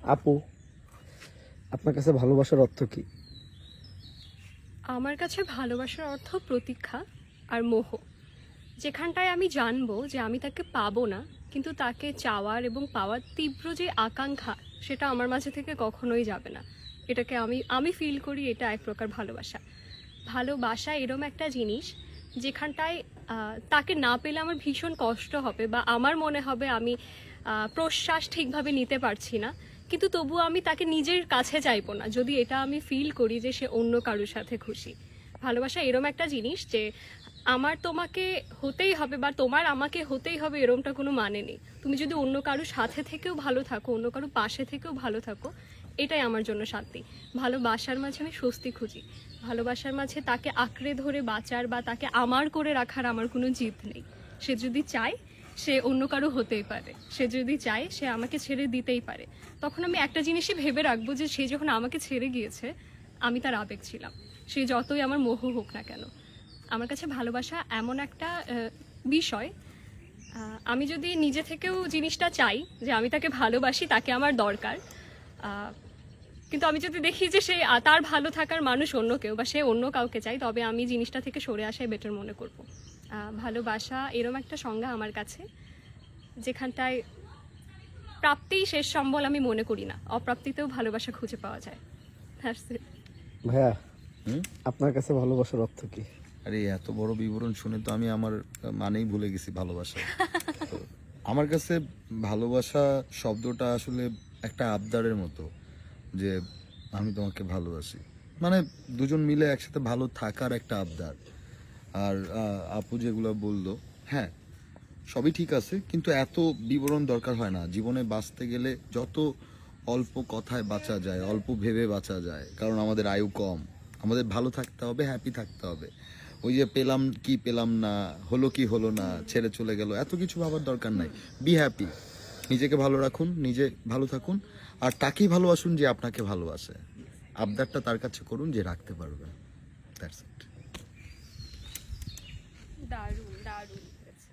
আপু, আপনার কাছে ভালোবাসার অর্থ কি? আমার কাছে ভালোবাসার অর্থ প্রতীক্ষা আর মোহ। যেখানটায় আমি জানবো যে আমি তাকে পাবো না, কিন্তু তাকে চাওয়ার এবং পাওয়ার তীব্র যে আকাঙ্ক্ষা, সেটা আমার মাঝে থেকে কখনোই যাবে না। এটাকে আমি আমি ফিল করি এটা এক প্রকার ভালোবাসা। ভালোবাসা এরম একটা জিনিস যেখানটায় তাকে না পেলে আমার ভীষণ কষ্ট হবে, বা আমার মনে হবে আমি প্রশ্বাস ঠিকভাবে নিতে পারছি না, কিন্তু তবুও আমি তাকে নিজের কাছে চাইবো না যদি এটা আমি ফিল করি যে সে অন্য কারোর সাথে খুশি। ভালোবাসা এরম একটা জিনিস যে আমার তোমাকে হতেই হবে বা তোমার আমাকে হতেই হবে এরমটা কোনো মানে নেই। তুমি যদি অন্য কারোর সাথে থেকেও ভালো থাকো, অন্য কারোর পাশে থেকেও ভালো থাকো, এটাই আমার জন্য শান্তি। ভালোবাসার মাঝে আমি স্বস্তি খুঁজি। ভালোবাসার মাঝে তাকে আঁকড়ে ধরে বাঁচার বা তাকে আমার করে রাখার আমার কোনো জিদ নেই। সে যদি চায় সে অন্য কারো হতেই পারে, সে যদি চায় সে আমাকে ছেড়ে দিতেই পারে। তখন আমি একটা জিনিসই ভেবে রাখবো যে সে যখন আমাকে ছেড়ে গিয়েছে আমি তার আবেগ ছিলাম, সে যতই আমার মোহ হোক না কেন। আমার কাছে ভালোবাসা এমন একটা বিষয়, আমি যদি নিজে থেকেও জিনিসটা চাই যে আমি তাকে ভালোবাসি, তাকে আমার দরকার, কিন্তু আমি যদি দেখি যে সে তার ভালো থাকার মানুষ অন্য কেউ বা সে অন্য কাউকে চাই, তবে আমি জিনিসটা থেকে সরে আসাই বেটার মনে করব। ভালোবাসা এরম একটা সংজ্ঞা আমার কাছে যেখানটায় প্রাপ্তিই শেষ সম্বল আমি মনে করি না, অপ্রাপ্তিতেও ভালোবাসা খুঁজে পাওয়া যায়। That's it. ভাইয়া, আপনার কাছে ভালোবাসার অর্থ কি? আরে এত বড় বিবরণ শুনে তো আমি আমার মানেই ভুলে গেছি ভালোবাসা। তো আমার কাছে ভালোবাসা শব্দটা আসলে একটা আবদারের মতো, যে আমি তোমাকে ভালোবাসি, মানে দুজন মিলে একসাথে ভালো থাকার একটা আবদার। আর আপু যেগুলো বললো, হ্যাঁ সবই ঠিক আছে, কিন্তু এত বিবরণ দরকার হয় না। জীবনে বাঁচতে গেলে যত অল্প কথায় বাঁচা যায়, অল্প ভেবে বাঁচা যায়, কারণ আমাদের আয়ু কম। আমাদের ভালো থাকতে হবে, হ্যাপি থাকতে হবে। ওই যে পেলাম কি পেলাম না, হলো কি হলো না, ছেড়ে চলে গেল, এত কিছু ভাবার দরকার নাই। বি হ্যাপি, নিজেকে ভালো রাখুন, নিজে ভালো থাকুন, আর তাকেই ভালোবাসুন যে আপনাকে ভালোবাসে। আবদারটা তার কাছে করুন যে রাখতে পারবে। That's it. দারুণ দারুণ হয়েছে।